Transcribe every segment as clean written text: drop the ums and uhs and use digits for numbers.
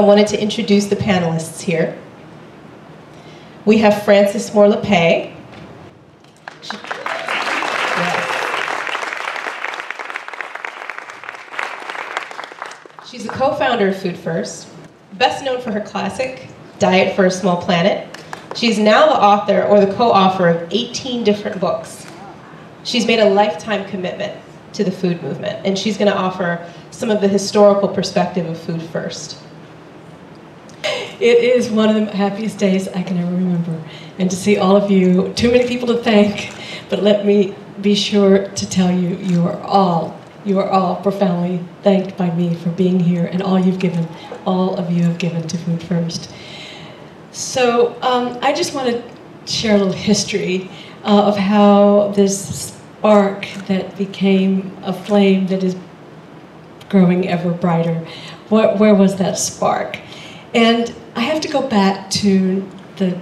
I wanted to introduce the panelists here. We have Frances Moore Lappe. She's a co-founder of Food First, best known for her classic, Diet for a Small Planet. She's now the author or the co-author of 18 different books. She's made a lifetime commitment to the food movement, and she's going to offer some of the historical perspective of Food First. It is one of the happiest days I can ever remember, and to see all of you, too many people to thank, but let me be sure to tell you, you are all profoundly thanked by me for being here and all of you have given to Food First. So I just want to share a little history of how this spark that became a flame that is growing ever brighter, where was that spark? And I have to go back to the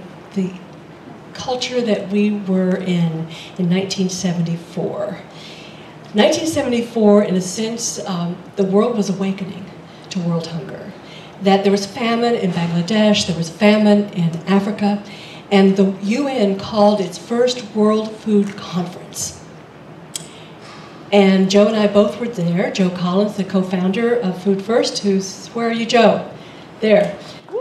culture that we were in 1974. 1974, in a sense, the world was awakening to world hunger. That there was famine in Bangladesh, there was famine in Africa, and the UN called its first World Food Conference. And Joe and I both were there. Joe Collins, the co-founder of Food First, where are you, Joe? There. We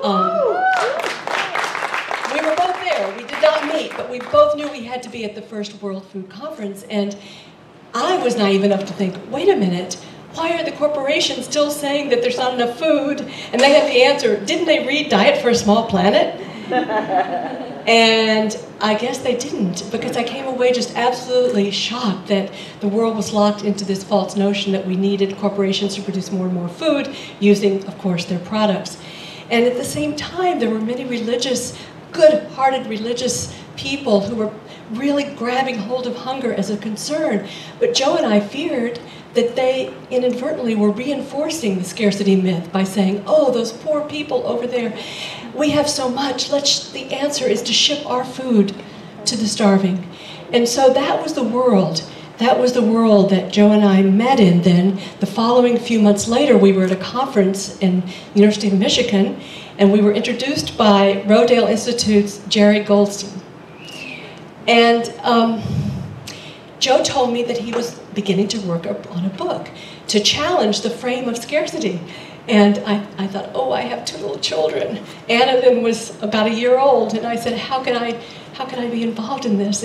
were both there. We did not meet, but we both knew we had to be at the first World Food Conference. And I was naive enough to think, wait a minute, why are the corporations still saying that there's not enough food? And they had the answer, didn't they read Diet for a Small Planet? And I guess they didn't, because I came away just absolutely shocked that the world was locked into this false notion that we needed corporations to produce more and more food using, of course, their products. And at the same time, there were many good-hearted religious people who were really grabbing hold of hunger as a concern. But Joe and I feared that they inadvertently were reinforcing the scarcity myth by saying, oh, those poor people over there, we have so much, the answer is to ship our food to the starving. And so that was the world. That was the world that Joe and I met in then. The following few months later, we were at a conference in the University of Michigan, and we were introduced by Rodale Institute's Jerry Goldstein. And Joe told me that he was beginning to work on a book to challenge the frame of scarcity. And I thought, oh, I have 2 little children. Anna then was about a year old, and I said, how can I be involved in this?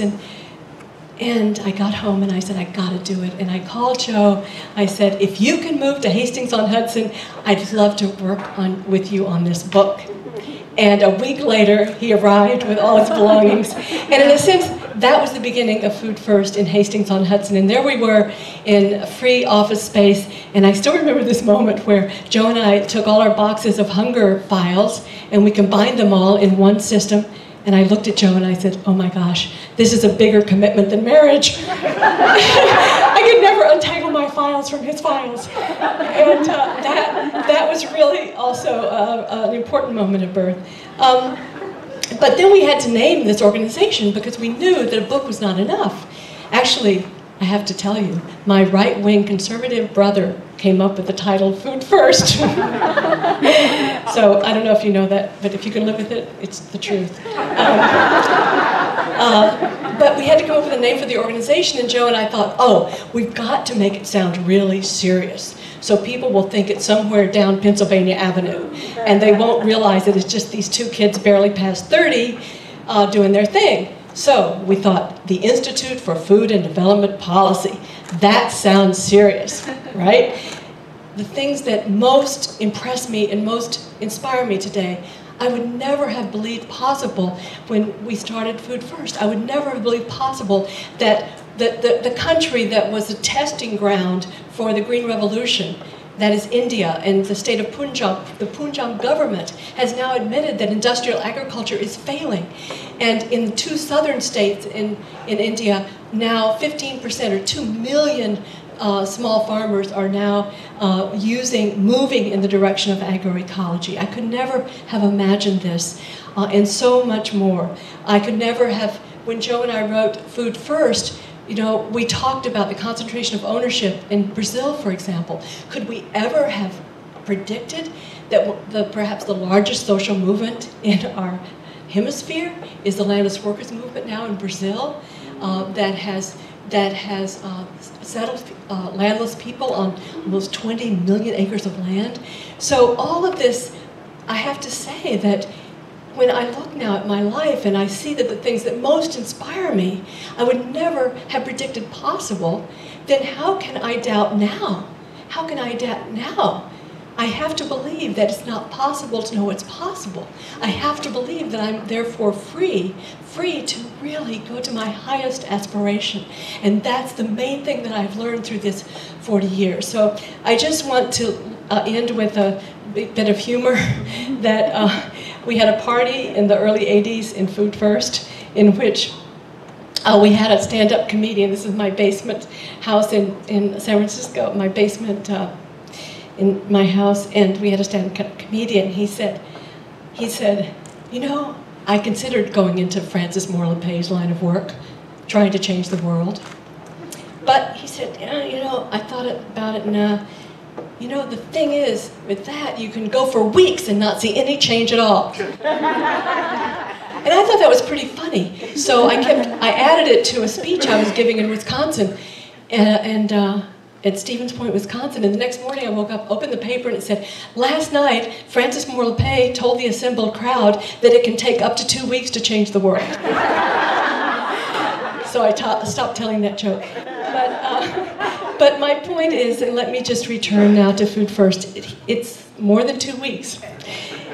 And I got home and I said, I gotta do it. And I called Joe. I said, if you can move to Hastings-on-Hudson, I'd love to work with you on this book. And a week later, he arrived with all his belongings. And in a sense, that was the beginning of Food First in Hastings-on-Hudson. And there we were in a free office space. And I still remember this moment where Joe and I took all our boxes of hunger files and we combined them all in one system. And I looked at Joe and I said, oh my gosh, this is a bigger commitment than marriage. I could never untangle my files from his files. And that was really also an important moment of birth. But then we had to name this organization because we knew that a book was not enough. Actually, I have to tell you, my right-wing conservative brother came up with the title Food First. So I don't know if you know that, but if you can live with it, it's the truth. But we had to come up with a name for the organization, and Joe and I thought, oh, we've got to make it sound really serious, so people will think it's somewhere down Pennsylvania Avenue, and they won't realize that it's just these 2 kids barely past 30 doing their thing. So we thought, the Institute for Food and Development Policy. That sounds serious, right? The things that most impress me and most inspire me today, I would never have believed possible when we started Food First. I would never have believed possible that the country that was a testing ground for the Green Revolution, that is India, and the state of Punjab, the Punjab government has now admitted that industrial agriculture is failing. And in the 2 southern states in India, now 15% or 2 million small farmers are now moving in the direction of agroecology. I could never have imagined this, and so much more. I could never have, when Joe and I wrote Food First, you know, we talked about the concentration of ownership in Brazil, for example. Could we ever have predicted that perhaps the largest social movement in our hemisphere is the landless workers movement now in Brazil, that has settled landless people on almost 20 million acres of land. So all of this, I have to say that when I look now at my life and I see that the things that most inspire me, I would never have predicted possible, then how can I doubt now? How can I doubt now? I have to believe that it's not possible to know what's possible. I have to believe that I'm therefore free to really go to my highest aspiration. And that's the main thing that I've learned through this 40 years. So I just want to end with a bit of humor that we had a party in the early 80s in Food First in which we had a stand-up comedian. This is my basement house in San Francisco, my basement in my house, and we had a stand-up comedian. He said, you know, I considered going into Francis Moore Lappé's line of work, trying to change the world. But he said, yeah, you know, I thought about it, and you know, the thing is, with that, you can go for weeks and not see any change at all. And I thought that was pretty funny. So I added it to a speech I was giving in Wisconsin, at Stevens Point, Wisconsin. And the next morning I woke up, opened the paper, and it said, last night, Francis Moore Lappé told the assembled crowd that it can take up to 2 weeks to change the world. So I stopped telling that joke. But my point is, and let me just return now to Food First, it's more than 2 weeks.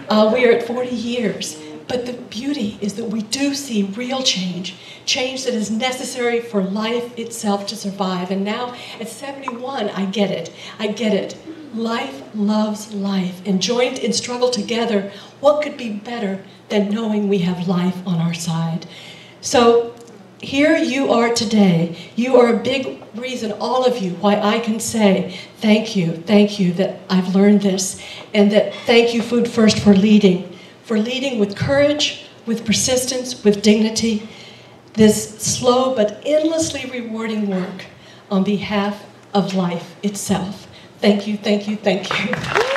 We are at 40 years. But the beauty is that we do see real change that is necessary for life itself to survive. And now at 71, I get it. Life loves life. And joined in struggle together, what could be better than knowing we have life on our side? So here you are today. You are a big reason, all of you, why I can say thank you that I've learned this. And that thank you, Food First, for leading with courage, with persistence, with dignity, this slow but endlessly rewarding work on behalf of life itself. Thank you, thank you, thank you.